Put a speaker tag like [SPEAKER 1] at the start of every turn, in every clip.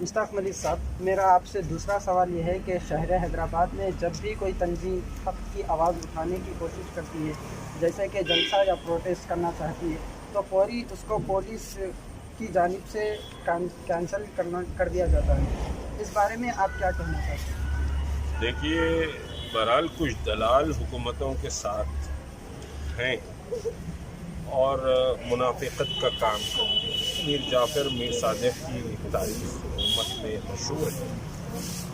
[SPEAKER 1] مشتاق ملک صاحب، میرا آپ سے دوسرا سوال یہ ہے کہ شہر حیدرآباد میں جب بھی کوئی تنظیم حق کی آواز اٹھانے کی کوشش کرتی ہے، جیسے کہ جلسہ یا پروٹیسٹ کرنا چاہتی ہے، تو فوری اس کو پولیس کی جانب سے کینسل کر دیا جاتا ہے۔ اس بارے میں آپ کیا کہنا چاہتے ہیں؟
[SPEAKER 2] دیکھیے، بہرحال کچھ دلال حکومتوں کے ساتھ ہیں اور منافقت کا کام کرتے ہیں۔ میر جعفر میر صادق کی تاریخ امت میں مشہور ہے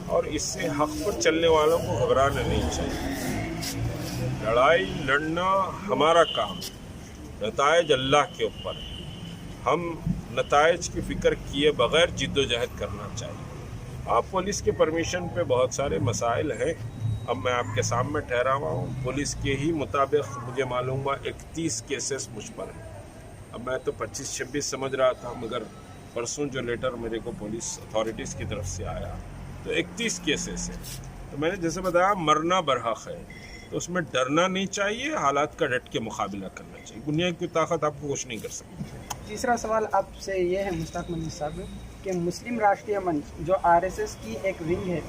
[SPEAKER 2] اور اس سے حق پر چلنے والوں کو گھبرانا نہیں چاہیے۔ لڑائی لڑنا ہمارا کام ہے، نتائج اللہ کے اوپر ہے۔ ہم نتائج کی فکر کیے بغیر جد و جہد کرنا چاہیے۔ پولیس کے پرمیشن پہ بہت سارے مسائل ہیں۔ اب میں آپ کے سامنے ٹھہرا ہوا ہوں، پولیس کے ہی مطابق مجھے معلوم ہوا 31 کیسز مجھ پر ہیں۔ اب میں تو 25-26 سمجھ رہا تھا، مگر پرسوں جو لیٹر میرے کو پولیس اتھارٹیز کی طرف سے آیا تو 31 کیسز ہیں۔ تو میں نے جیسے بتایا، مرنا برحق ہے، تو اس میں ڈرنا نہیں چاہیے، حالات کا ڈٹ کے مقابلہ کرنا چاہیے۔ دنیا کی طاقت آپ کو کچھ نہیں کر سکتی۔
[SPEAKER 1] تیسرا سوال آپ سے یہ ہے مشتاق ملک صاحب کہ مسلم راشٹریہ منچ جو RSS کی ایک ونگ ہے،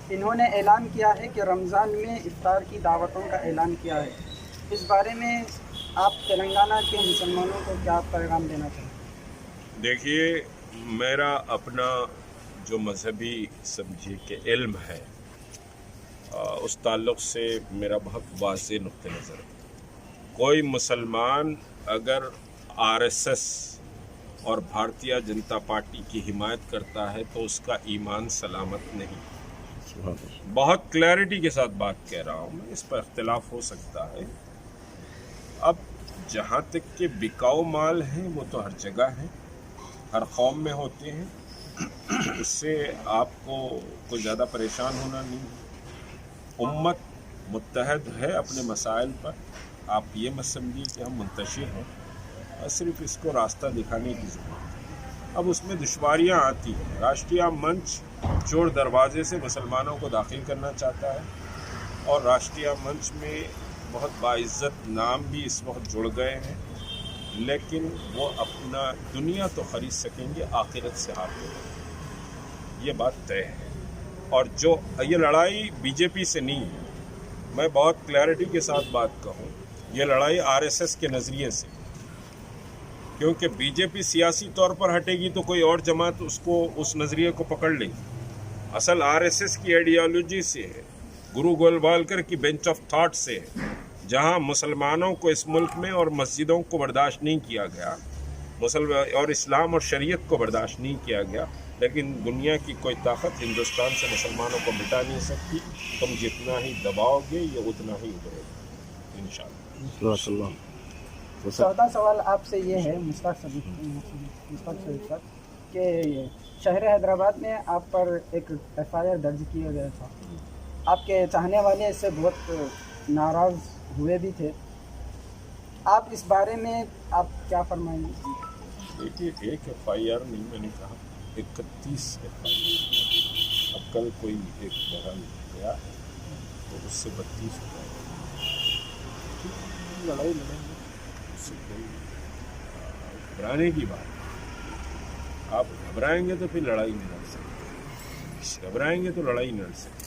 [SPEAKER 1] انہوں نے اعلان کیا ہے کہ رمضان میں افطار کی دعوتوں کا اعلان کیا ہے۔ اس بارے میں آپ تلنگانہ کے مسلمانوں کو کیا پیغام دینا چاہیں؟
[SPEAKER 2] دیکھیے، میرا اپنا جو مذہبی سمجھیے کہ علم ہے، اس تعلق سے میرا بہت واضح نقطہ نظر ہے۔ کوئی مسلمان اگر RSS اور بھارتیہ جنتا پارٹی کی حمایت کرتا ہے تو اس کا ایمان سلامت نہیں۔ بہت کلیئرٹی کے ساتھ بات کہہ رہا ہوں میں، اس پر اختلاف ہو سکتا ہے۔ اب جہاں تک کہ بکاؤ مال ہیں، وہ تو ہر جگہ ہیں، ہر قوم میں ہوتے ہیں، اس سے آپ کو کوئی زیادہ پریشان ہونا نہیں۔ امت متحد ہے اپنے مسائل پر، آپ یہ مت سمجھیے کہ ہم منتشر ہیں، اور صرف اس کو راستہ دکھانے کی ضرورت ہے۔ اب اس میں دشواریاں آتی ہیں۔ راشٹریہ منچ چور دروازے سے مسلمانوں کو داخل کرنا چاہتا ہے، اور راشٹریہ منچ میں بہت باعزت نام بھی اس وقت جڑ گئے ہیں، لیکن وہ اپنا دنیا تو خرید سکیں گے، آخرت سے ہاتھ دھو گے، یہ بات طے ہے۔ اور جو یہ لڑائی BJP سے نہیں ہے، میں بہت کلیئرٹی کے ساتھ بات کہوں، یہ لڑائی RSS کے نظریے سے، کیونکہ BJP سیاسی طور پر ہٹے گی تو کوئی اور جماعت اس نظریے کو پکڑ لے گی۔ اصل RSS کی آئیڈیالوجی سے ہے، گرو گولوالکر کی بینچ آف تھاٹ سے ہے، جہاں مسلمانوں کو اس ملک میں اور مسجدوں کو برداشت نہیں کیا گیا، اور اسلام اور شریعت کو برداشت نہیں کیا گیا، لیکن دنیا کی کوئی طاقت ہندوستان سے مسلمانوں کو مٹا نہیں سکتی۔ تم جتنا ہی دباؤ گے یہ اتنا ہی ابھرے گا انشاءاللہ۔
[SPEAKER 1] چوتھا سوال آپ سے یہ ہے مشتاق شریف صاحب کہ شہر حیدرآباد میں آپ پر ایک FIR درج کیا گیا تھا، آپ کے چاہنے والے اس سے بہت ناراض ہوئے بھی تھے، آپ اس بارے میں آپ کیا فرمائیں گے؟
[SPEAKER 2] دیکھیے، ایک FIR نہیں، میں نے کہا 31 FIR۔ اب کل کوئی ایک بہرحال گیا ہے تو اس سے 32 ہو جائے گا۔ لڑائی لڑیں گے، اس سے کوئی گھبرانے کی بات نہیں۔ آپ گھبرائیں گے تو پھر لڑائی نہیں لڑ سکتے، گھبرائیں گے تو لڑائی نہیں لڑ سکتے،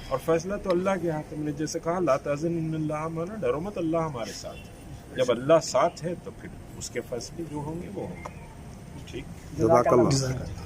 [SPEAKER 2] اور فیصلہ تو اللہ کے ہاتھ ہے۔ میں نے جیسے کہا، لا تحزن ان اللہ معنا، ڈرو مت، اللہ ہمارے ساتھ ہے۔ جب اللہ ساتھ ہے تو پھر اس کے فیصلے جو ہوں گے وہ ہوں گے۔ ٹھیک،
[SPEAKER 1] جزاک اللہ۔